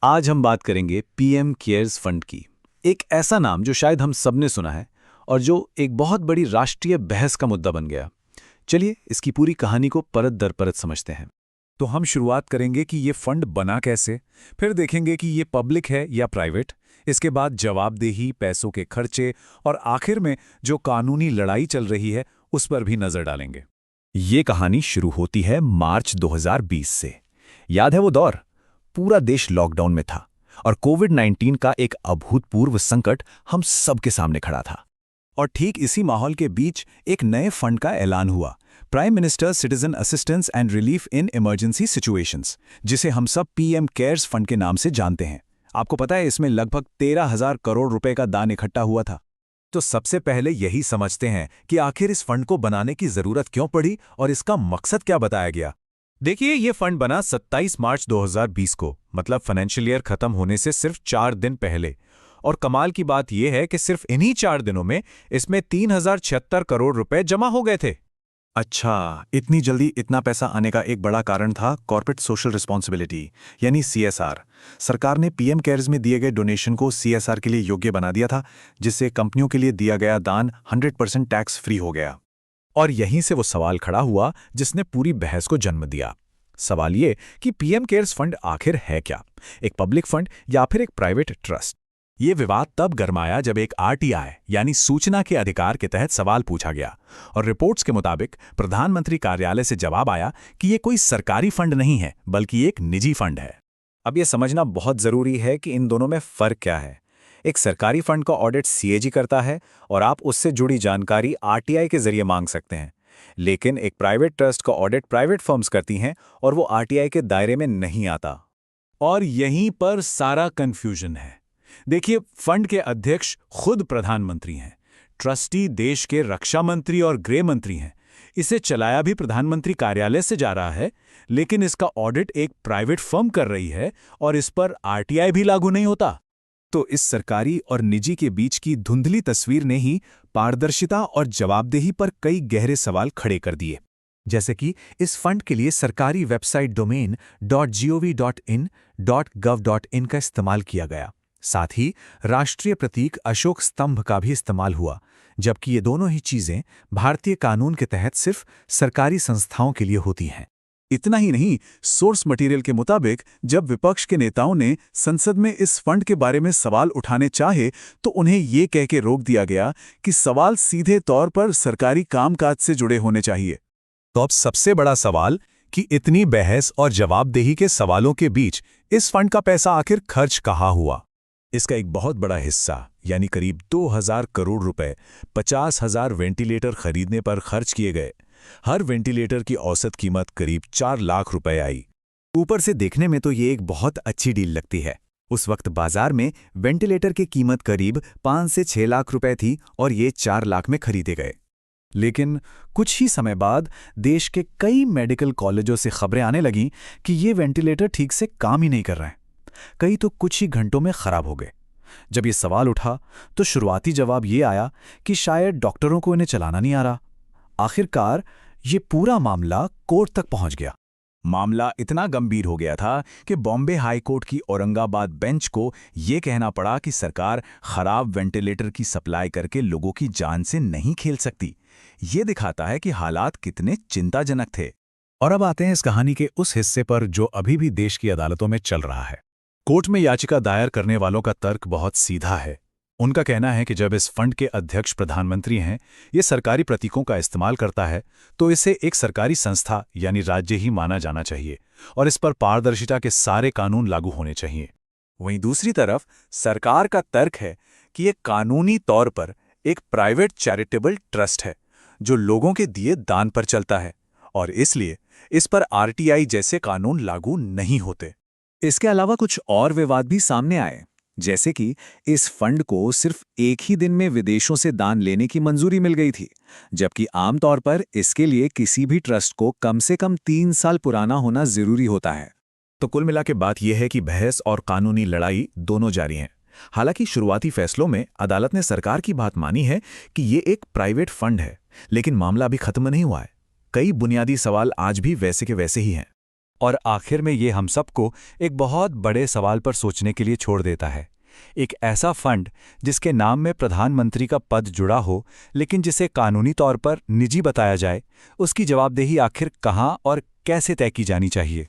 आज हम बात करेंगे पीएम केयर्स फंड की। एक ऐसा नाम जो शायद हम सब ने सुना है और जो एक बहुत बड़ी राष्ट्रीय बहस का मुद्दा बन गया। चलिए इसकी पूरी कहानी को परत दर परत समझते हैं। तो हम शुरुआत करेंगे कि ये फंड बना कैसे, फिर देखेंगे कि ये पब्लिक है या प्राइवेट, इसके बाद जवाबदेही, पैसों के खर्चे और आखिर में जो कानूनी लड़ाई चल रही है उस पर भी नजर डालेंगे। ये कहानी शुरू होती है मार्च 2020 से। याद है वो दौर? पूरा देश लॉकडाउन में था और कोविड-19 का एक अभूतपूर्व संकट हम सबके सामने खड़ा था। और ठीक इसी माहौल के बीच एक नए फंड का ऐलान हुआ, prime minister citizen assistance and relief in emergency situations, जिसे हम सब पीएम केयर्स फंड के नाम से जानते हैं। आपको पता है इसमें लगभग 13,000 करोड़ रुपए का दान इकट्ठा हुआ था। तो सबसे पहले यही समझते हैं कि आखिर इस फंड को बनाने की जरूरत क्यों पड़ी और इसका मकसद क्या बताया गया। देखिए, ये फंड बना 27 मार्च 2020 को, मतलब फाइनेंशियल ईयर खत्म होने से सिर्फ 4 दिन पहले। और कमाल की बात यह है कि सिर्फ इन्हीं 4 दिनों में इसमें 3,076 करोड़ रुपए जमा हो गए थे। अच्छा, इतनी जल्दी इतना पैसा आने का एक बड़ा कारण था कॉर्पोरेट सोशल रिस्पॉन्सिबिलिटी, यानी सीएसआर। सरकार ने पीएम केयर्स में दिए गए डोनेशन को सीएसआर के लिए योग्य बना दिया था, जिससे कंपनियों के लिए दिया गया दान 100% टैक्स फ्री हो गया। और यहीं से वो सवाल खड़ा हुआ जिसने पूरी बहस को जन्म दिया। सवाल ये कि पीएम केयर्स फंड आखिर है क्या, एक पब्लिक फंड या फिर एक प्राइवेट ट्रस्ट? ये विवाद तब गरमाया जब एक आरटीआई यानी सूचना के अधिकार के तहत सवाल पूछा गया और रिपोर्ट्स के मुताबिक प्रधानमंत्री कार्यालय से जवाब आया कि ये कोई सरकारी फंड नहीं है बल्कि एक निजी फंड है। अब ये समझना बहुत जरूरी है कि इन दोनों में फर्क क्या है। एक सरकारी फंड का ऑडिट सीएजी करता है और आप उससे जुड़ी जानकारी आरटीआई के जरिए मांग सकते हैं, लेकिन एक प्राइवेट ट्रस्ट का ऑडिट प्राइवेट फर्म्स करती हैं और वो आरटीआई के दायरे में नहीं आता। और यहीं पर सारा कंफ्यूजन है। देखिए, फंड के अध्यक्ष खुद प्रधानमंत्री हैं, ट्रस्टी देश के रक्षा मंत्री और गृह मंत्री हैं। इसे चलाया भी प्रधानमंत्री कार्यालय से जा रहा है, लेकिन इसका ऑडिट एक प्राइवेट फर्म कर रही है और इस पर आरटीआई भी लागू नहीं होता। तो इस सरकारी और निजी के बीच की धुंधली तस्वीर ने ही पारदर्शिता और जवाबदेही पर कई गहरे सवाल खड़े कर दिए। जैसे कि इस फंड के लिए सरकारी वेबसाइट डोमेन .gov.in, .gov.in का इस्तेमाल किया गया। साथ ही राष्ट्रीय प्रतीक अशोक स्तंभ का भी इस्तेमाल हुआ, जबकि ये दोनों ही चीजें भारतीय कानून के तहत सिर्फ सरकारी संस्थाओं के लिए होती हैं। इतना ही नहीं, सोर्स मटेरियल के मुताबिक जब विपक्ष के नेताओं ने संसद में इस फंड के बारे में सवाल उठाने चाहे तो उन्हें ये कह के रोक दिया गया कि सवाल सीधे तौर पर सरकारी कामकाज से जुड़े होने चाहिए। तो अब सबसे बड़ा सवाल कि इतनी बहस और जवाबदेही के सवालों के बीच इस फंड का पैसा आखिर खर्च कहाँ हुआ। इसका एक बहुत बड़ा हिस्सा यानी करीब 2,000 करोड़ रुपए 50,000 वेंटिलेटर खरीदने पर खर्च किए गए। हर वेंटिलेटर की औसत कीमत करीब 4 लाख रुपए आई। ऊपर से देखने में तो ये एक बहुत अच्छी डील लगती है। उस वक्त बाजार में वेंटिलेटर की कीमत करीब 5 से 6 लाख रुपए थी और ये 4 लाख में खरीदे गए। लेकिन कुछ ही समय बाद देश के कई मेडिकल कॉलेजों से खबरें आने लगीं कि ये वेंटिलेटर ठीक से काम ही नहीं कर रहे हैं। कई तो कुछ ही घंटों में खराब हो गए। जब ये सवाल उठा तो शुरुआती जवाब ये आया कि शायद डॉक्टरों को इन्हें चलाना नहीं आ रहा। आखिरकार ये पूरा मामला कोर्ट तक पहुंच गया। मामला इतना गंभीर हो गया था कि बॉम्बे हाई कोर्ट की औरंगाबाद बेंच को ये कहना पड़ा कि सरकार खराब वेंटिलेटर की सप्लाई करके लोगों की जान से नहीं खेल सकती। ये दिखाता है कि हालात कितने चिंताजनक थे। और अब आते हैं इस कहानी के उस हिस्से पर जो अभी भी देश की अदालतों में चल रहा है। कोर्ट में याचिका दायर करने वालों का तर्क बहुत सीधा है। उनका कहना है कि जब इस फंड के अध्यक्ष प्रधानमंत्री हैं, ये सरकारी प्रतीकों का इस्तेमाल करता है, तो इसे एक सरकारी संस्था यानी राज्य ही माना जाना चाहिए और इस पर पारदर्शिता के सारे कानून लागू होने चाहिए। वहीं दूसरी तरफ सरकार का तर्क है कि ये कानूनी तौर पर एक प्राइवेट चैरिटेबल ट्रस्ट है जो लोगों के दिए दान पर चलता है और इसलिए इस पर आरटीआई जैसे कानून लागू नहीं होते। इसके अलावा कुछ और विवाद भी सामने आए, जैसे कि इस फंड को सिर्फ एक ही दिन में विदेशों से दान लेने की मंजूरी मिल गई थी, जबकि आमतौर पर इसके लिए किसी भी ट्रस्ट को कम से कम 3 साल पुराना होना जरूरी होता है। तो कुल मिला के बात यह है कि बहस और कानूनी लड़ाई दोनों जारी हैं। हालांकि शुरुआती फैसलों में अदालत ने सरकार की बात मानी है कि ये एक प्राइवेट फंड है, लेकिन मामला अभी खत्म नहीं हुआ है। कई बुनियादी सवाल आज भी वैसे के वैसे ही हैं। और आखिर में ये हम सबको एक बहुत बड़े सवाल पर सोचने के लिए छोड़ देता है। एक ऐसा फंड जिसके नाम में प्रधानमंत्री का पद जुड़ा हो, लेकिन जिसे कानूनी तौर पर निजी बताया जाए, उसकी जवाबदेही आखिर कहाँ और कैसे तय की जानी चाहिए?